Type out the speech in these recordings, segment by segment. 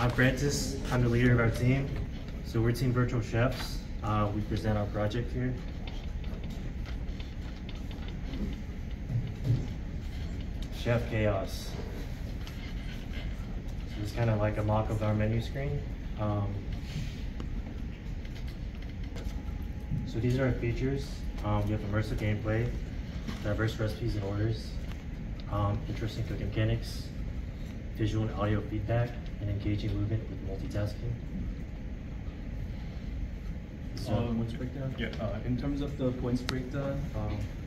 I'm Francis. I'm the leader of our team. So we're Team Virtual Chefs. We present our project here. Chef Chaos. So it's kind of like a mock of our menu screen. So these are our features. We have immersive gameplay, diverse recipes and orders, interesting cooking mechanics, visual and audio feedback, and engaging movement with multitasking. Points breakdown? Yeah, in terms of the points breakdown,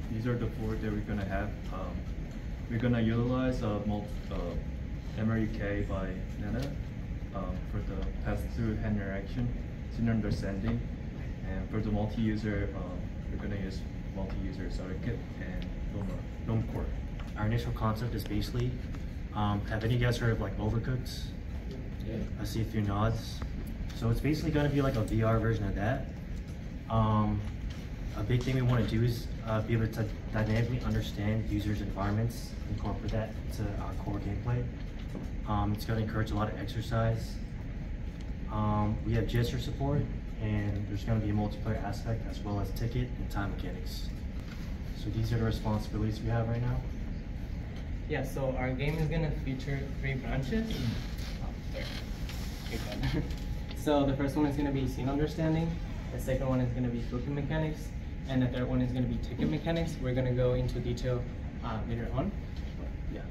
these are the four that we're gonna have. We're gonna utilize MRUK by Neta for the pass-through hand interaction, scene understanding, and for the multi-user, we're gonna use multi-user circuit and GNOME Core. Our initial concept is basically, have any of you guys heard of like Overcooked? Yeah. I see a few nods. So it's basically going to be like a VR version of that. A big thing we want to do is be able to dynamically understand users' environments, incorporate that into our core gameplay. It's going to encourage a lot of exercise. We have gesture support, and there's going to be a multiplayer aspect as well as ticket and time mechanics. So these are the responsibilities we have right now. Yeah, so our game is gonna feature 3 branches. So the first one is gonna be scene understanding, the second one is gonna be cooking mechanics, and the third one is gonna be ticket mechanics. We're gonna go into detail later on. Yeah.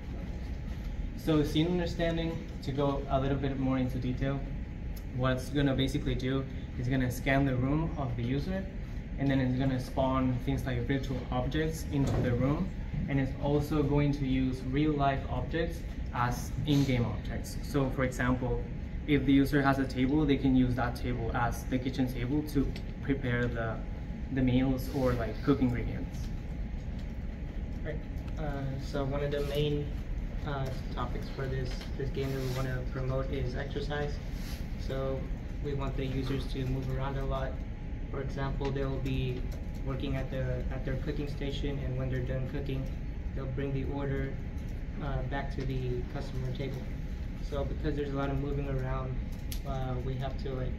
So scene understanding, to go a little bit more into detail, what it's gonna basically do is gonna scan the room of the user, and then it's gonna spawn things like virtual objects into the room, and it's also going to use real-life objects as in-game objects. So for example, if the user has a table, they can use that table as the kitchen table to prepare the meals or like cook ingredients. Right. So one of the main topics for this game that we want to promote is exercise. So we want the users to move around a lot. For example, they'll be working at their cooking station, and when they're done cooking, they'll bring the order back to the customer table. So because there's a lot of moving around, we have to like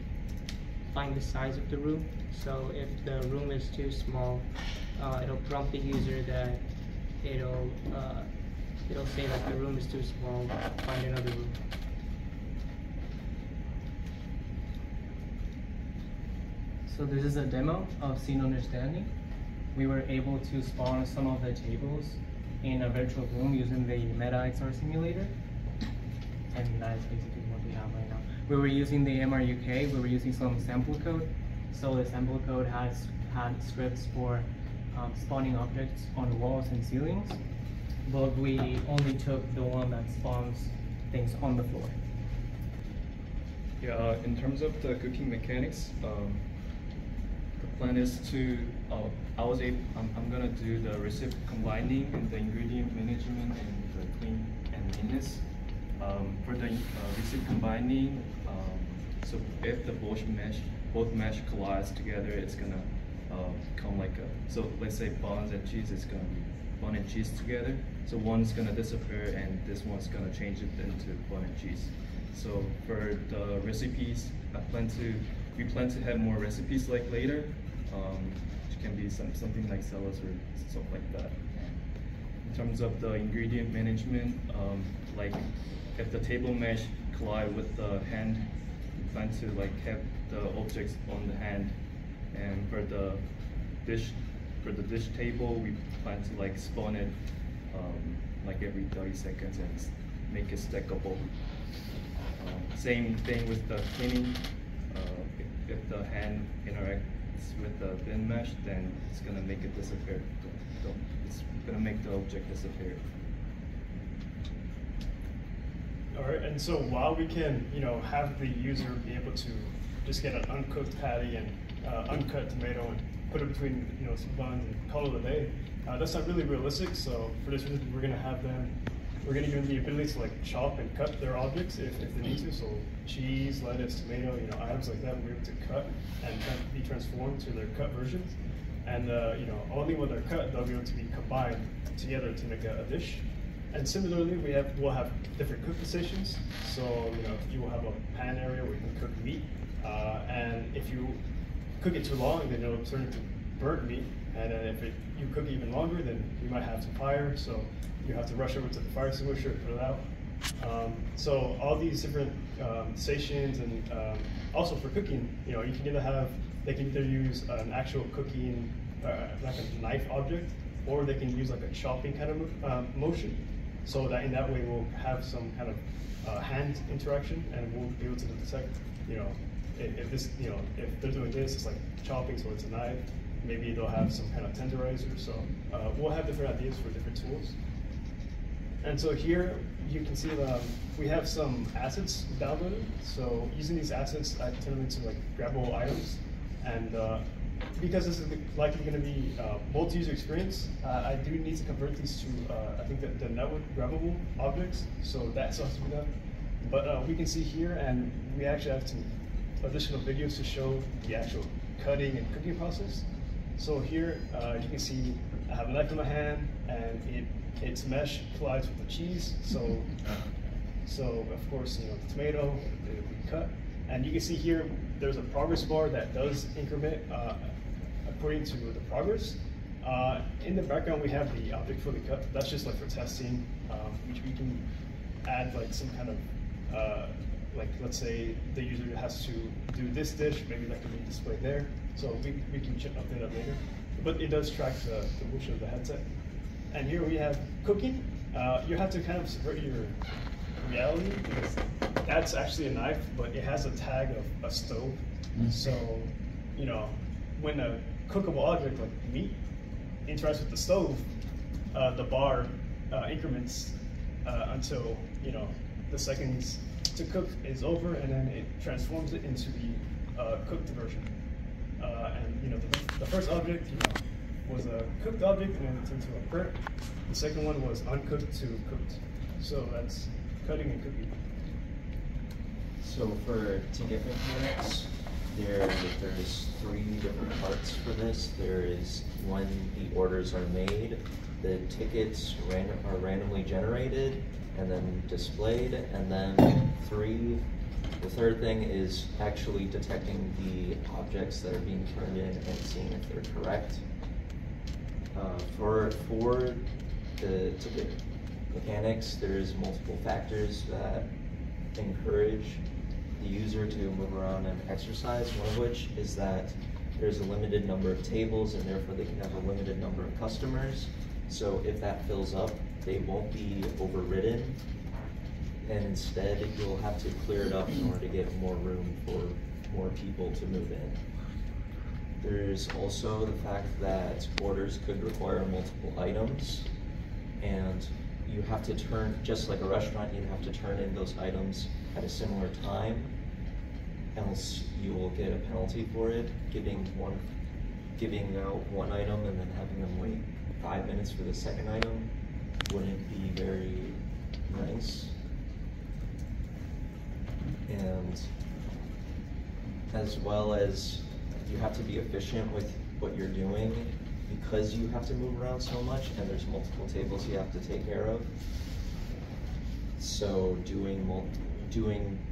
find the size of the room. So if the room is too small, it'll prompt the user that it'll say that the room is too small, find another room. So this is a demo of scene understanding. We were able to spawn some of the tables in a virtual room using the Meta XR simulator. And that is basically what we have right now. We were using the MRUK, we were using some sample code. So the sample code had scripts for spawning objects on walls and ceilings, but we only took the one that spawns things on the floor. Yeah, in terms of the cooking mechanics, the plan is to, I'm gonna do the recipe combining and the ingredient management and the clean and neatness. For the recipe combining, so if the both mesh collides together, it's gonna come like a, so let's say buns and cheese is gonna be bun and cheese together. So one's gonna disappear and this one's gonna change it into bun and cheese. So for the recipes, we plan to have more recipes like later, which can be something like salads or stuff like that. In terms of the ingredient management, like if the table mesh collide with the hand, we plan to like have the objects on the hand, and for the dish table, we plan to like spawn it like every 30 seconds and make it stackable. Same thing with the cleaning. If the hand interacts with the bin mesh, then it's gonna make it disappear. It's gonna make the object disappear. All right, and so while we can, have the user be able to just get an uncooked patty and uncut tomato and put it between, some buns and call it a day, that's not really realistic. So for this reason, we're gonna give them the ability to like chop and cut their objects if they need to. So cheese, lettuce, tomato, items like that, we're able to cut and be transformed to their cut versions. And only when they're cut, they'll be able to be combined together to make a dish. And similarly, we'll have different cooking stations. So you will have a pan area where you can cook meat, and if you cook it too long, then it'll turn into burnt meat. And then if you cook it even longer, then you might have some fire. So you have to rush over to the fire extinguisher and put it out. So all these different stations, and also for cooking, you can they can either use an actual cooking, like a knife object, or they can use like a chopping kind of motion. So that in that way we'll have some kind of hand interaction, and we'll be able to detect, if this, if they're doing this, it's like chopping, so it's a knife. Maybe they'll have some kind of tenderizer. So we'll have different ideas for different tools. And so here you can see we have some assets downloaded. So using these assets, I turn them into like grabbable items. And because this is likely going to be multi-user experience, I do need to convert these to, I think, the network grabbable objects. So that still has to be done. But we can see here, and we actually have some additional videos to show the actual cutting and cooking process. So here you can see I have a knife in my hand, and its mesh collides with the cheese. So of course, the tomato we cut. And you can see here, there's a progress bar that does increment according to the progress. In the background, we have the object fully cut. That's just like for testing, which we can add like some kind of, like let's say the user has to do this dish, maybe that can be displayed there. So we can update that later. But it does track the motion of the headset. And here we have cooking. You have to kind of subvert your reality, because that's actually a knife, but it has a tag of a stove. So, when a cookable object like meat interacts with the stove, the bar increments until the seconds to cook is over, and then it transforms it into the cooked version. And the first object was a cooked object, and then it turned to a burnt. The second one was uncooked to cooked. So that's cutting and cooking. So for ticket mechanics, there's 3 different parts for this. There is when the orders are made, the tickets are randomly generated and then displayed, and then the third thing is actually detecting the objects that are being turned in and seeing if they're correct. For the ticket mechanics, there's multiple factors that encourage the user to move around and exercise, one of which is that there's a limited number of tables, and therefore they can have a limited number of customers. So if that fills up, they won't be overridden, and instead you'll have to clear it up in order to get more room for more people to move in. There's also the fact that orders could require multiple items, and you have to turn, just like a restaurant, you have to turn in those items at a similar time, else you will get a penalty for it. Giving out one item and then having them wait 5 minutes for the second item wouldn't be very nice. And as well as you have to be efficient with what you're doing, because you have to move around so much and there's multiple tables you have to take care of. So doing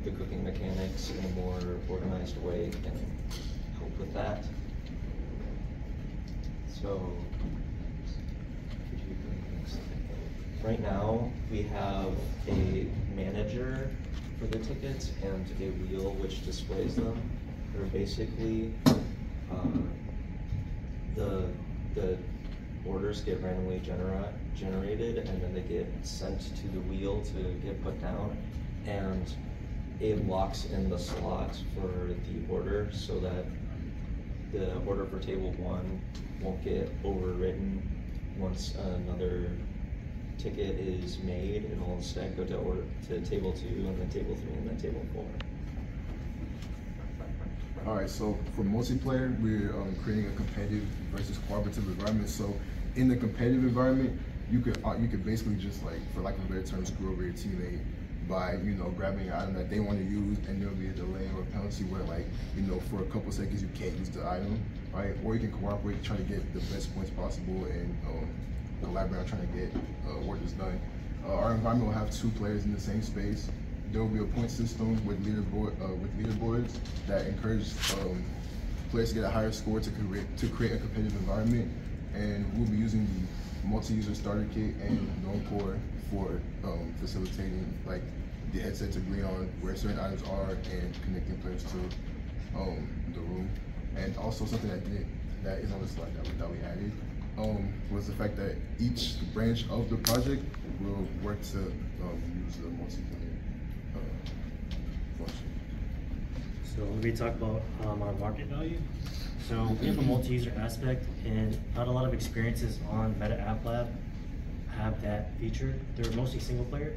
the cooking mechanics in a more organized way can help with that. So right now we have a manager for the tickets and a wheel which displays them. They're basically the orders get randomly generated, and then they get sent to the wheel to get put down, and it locks in the slot for the order so that the order for table 1 won't get overwritten. Once another ticket is made, it'll instead go to table 2, and then table 3, and then table 4. All right, so for multiplayer, we're creating a competitive versus cooperative environment. So in the competitive environment, you could basically just, like, for lack of a better term, screw over your teammate by, grabbing an item that they want to use, and there'll be a delay or a penalty where, like, for a couple seconds you can't use the item, right? Or you can cooperate, try to get the best points possible, and collaborate on trying to get orders done. Our environment will have 2 players in the same space. There will be a point system with leaderboards that encourage players to get a higher score to create a competitive environment. And we'll be using the multi-user starter kit and Normcore for facilitating like the headsets agree on where certain items are and connecting players to the room. And also something that is on the slide that we added was the fact that each branch of the project will work to use the multiplayer function. So we talk about our market value. So we have a multi-user aspect, and not a lot of experiences on Meta App Lab have that feature. They're mostly single player.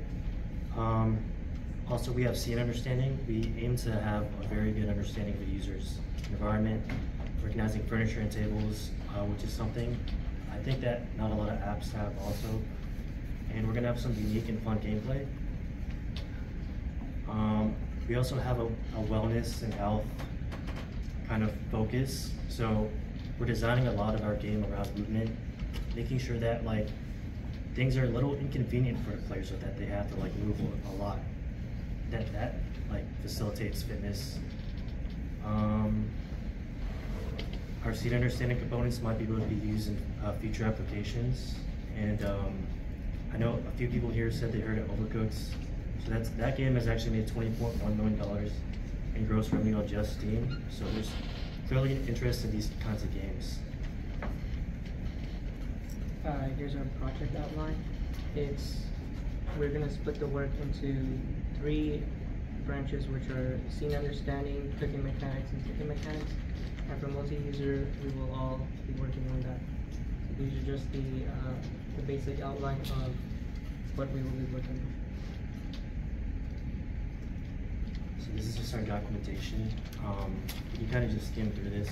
Also, we have scene understanding. We aim to have a very good understanding of the user's environment, recognizing furniture and tables, which is something I think that not a lot of apps have also. And we're gonna have some unique and fun gameplay. We also have a wellness and health kind of focus. So we're designing a lot of our game around movement, making sure that like things are a little inconvenient for the players so that they have to like move a lot. That like facilitates fitness. Our scene understanding components might be able to be used in future applications. And I know a few people here said they heard of Overcooked. So that game has actually made $20.1 million in gross revenue on just Steam. So there's clearly an interest in these kinds of games. Here's our project outline. We're gonna split the work into 3 branches, which are scene understanding, cooking mechanics, and ticket mechanics. And for multi-user, we will all be working on that. So these are just the basic outline of what we will be working on. So this is just our documentation. You can kind of just skim through this.